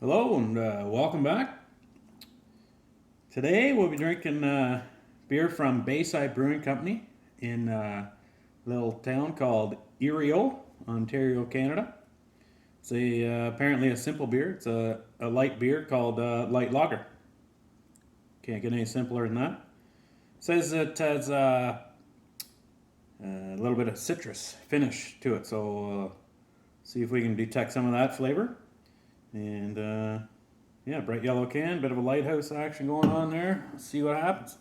Hello and welcome back. Today we'll be drinking beer from Bayside Brewing Company in a little town called Erieau, Ontario, Canada. It's apparently a simple beer. It's a light beer called light lager. Can't get any simpler than that. It says it has a little bit of citrus finish to it, so see if we can detect some of that flavor. And yeah, bright yellow can, bit of a lighthouse action going on there. Let's see what happens.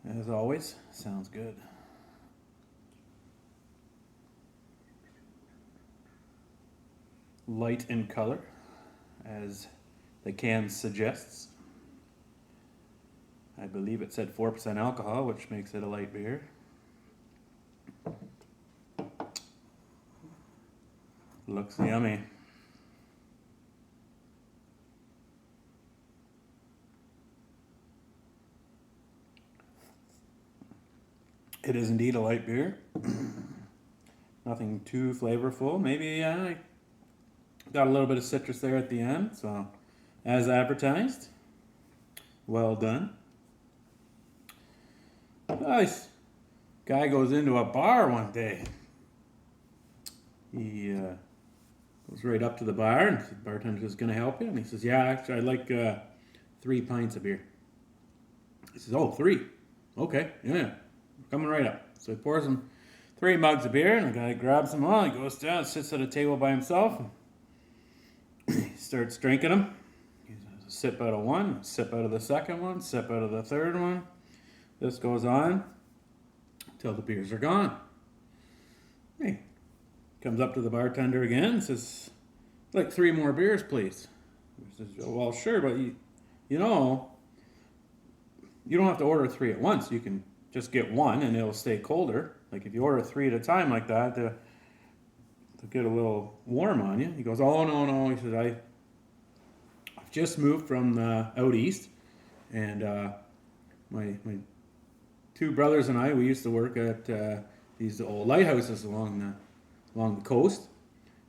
As always, sounds good. Light in color, as the can suggests. I believe it said 4% alcohol, which makes it a light beer. Looks yummy. It is indeed a light beer. Nothing too flavorful. Maybe got a little bit of citrus there at the end, so as advertised. Well done. Nice. Guy goes into a bar one day. He goes right up to the bar and the bartender's going to help you. And he says, "Yeah, actually, I'd like 3 pints of beer." He says, "Oh, three? Okay, yeah, coming right up." So he pours him 3 mugs of beer, and the guy grabs them all. He goes down, sits at a table by himself, and he starts drinking them. He does a sip out of one, sip out of the second one, sip out of the third one. This goes on until the beers are gone. Hey, comes up to the bartender again and says, "Like 3 more beers, please." He says, "Oh, well, sure, but you know, you don't have to order 3 at once. You can just get one and it'll stay colder. Like if you order 3 at a time like that, they'll get a little warm on you." He goes, "Oh, no, no." He says, I've just moved from out east, and my 2 brothers and I, we used to work at these old lighthouses along the coast.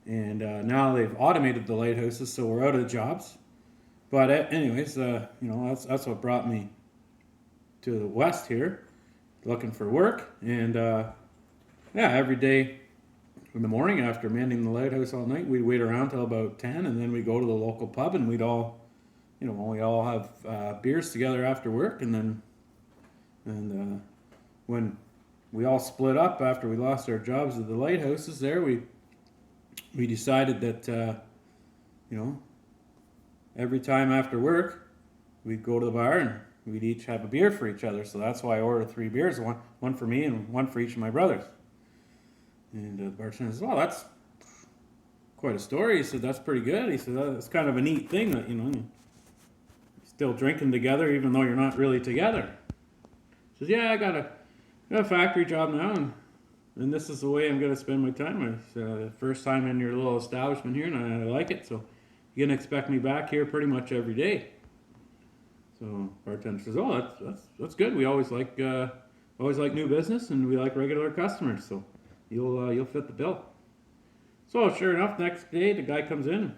And now they've automated the lighthouses, so we're out of jobs. But anyways, that's what brought me to the west here, looking for work. And yeah, every day in the morning after mending the lighthouse all night, we'd wait around till about 10, and then we'd go to the local pub, and we all have beers together after work. And when we all split up after we lost our jobs at the lighthouses there, we decided that every time after work we'd go to the bar and we'd each have a beer for each other. So that's why I ordered 3 beers, one for me and one for each of my brothers. And the bartender says, "Well, that's quite a story." He said, "That's pretty good." He said, "That's kind of a neat thing that you're still drinking together even though you're not really together." He says, "Yeah, I got a factory job now, and this is the way I'm going to spend my time. It's the first time in your little establishment here, and I like it. So you're going to expect me back here pretty much every day." So bartender says, "Oh, that's good. We always like new business, and we like regular customers. So you'll fit the bill." So sure enough, next day the guy comes in,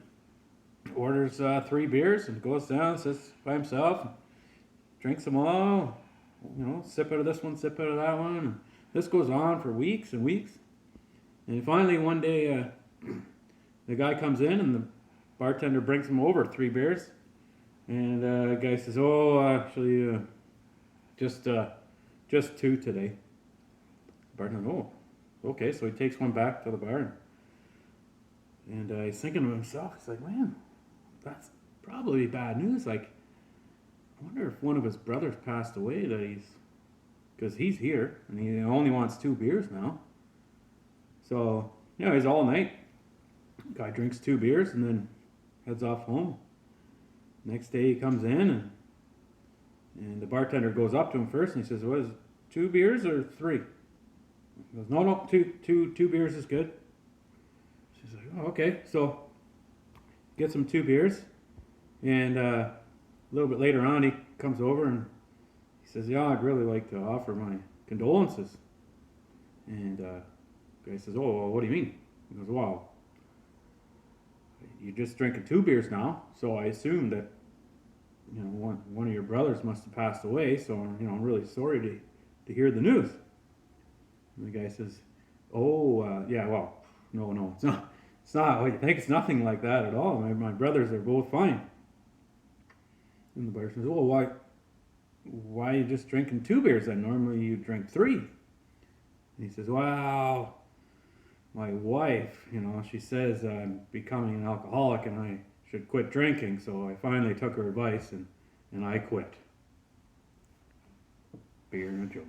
orders 3 beers, and goes down, sits by himself, drinks them all. Sip out of this one, sip out of that one. And this goes on for weeks and weeks. And finally, one day, the guy comes in, and the bartender brings him over 3 beers. And the guy says, "Oh, actually, just 2 today." The bartender, "Oh, okay." So he takes one back to the bar. And he's thinking to himself, he's like, "Man, that's probably bad news. Like, I wonder if one of his brothers passed away because he's here and he only wants 2 beers now." So, he's all night. Guy drinks 2 beers and then heads off home. Next day he comes in and the bartender goes up to him first and he says, "What is it, 2 beers or 3?" He goes, "No, two beers is good." She's like, "Oh, okay." So gets him 2 beers, and a little bit later on he comes over and he says, "Yeah, I'd really like to offer my condolences." And the guy says, "Oh, well, what do you mean?" He goes, "Well, you're just drinking 2 beers now. So I assumed that, one of your brothers must have passed away. So, I'm really sorry to hear the news. And the guy says, oh, yeah, well, no, it's not. It's not what you think. It's nothing like that at all. My brothers are both fine. And the bartender says, well, why are you just drinking 2 beers then? Normally you drink 3. And he says, well, my wife, she says I'm becoming an alcoholic and I should quit drinking. So I finally took her advice and I quit. Beer and a joke.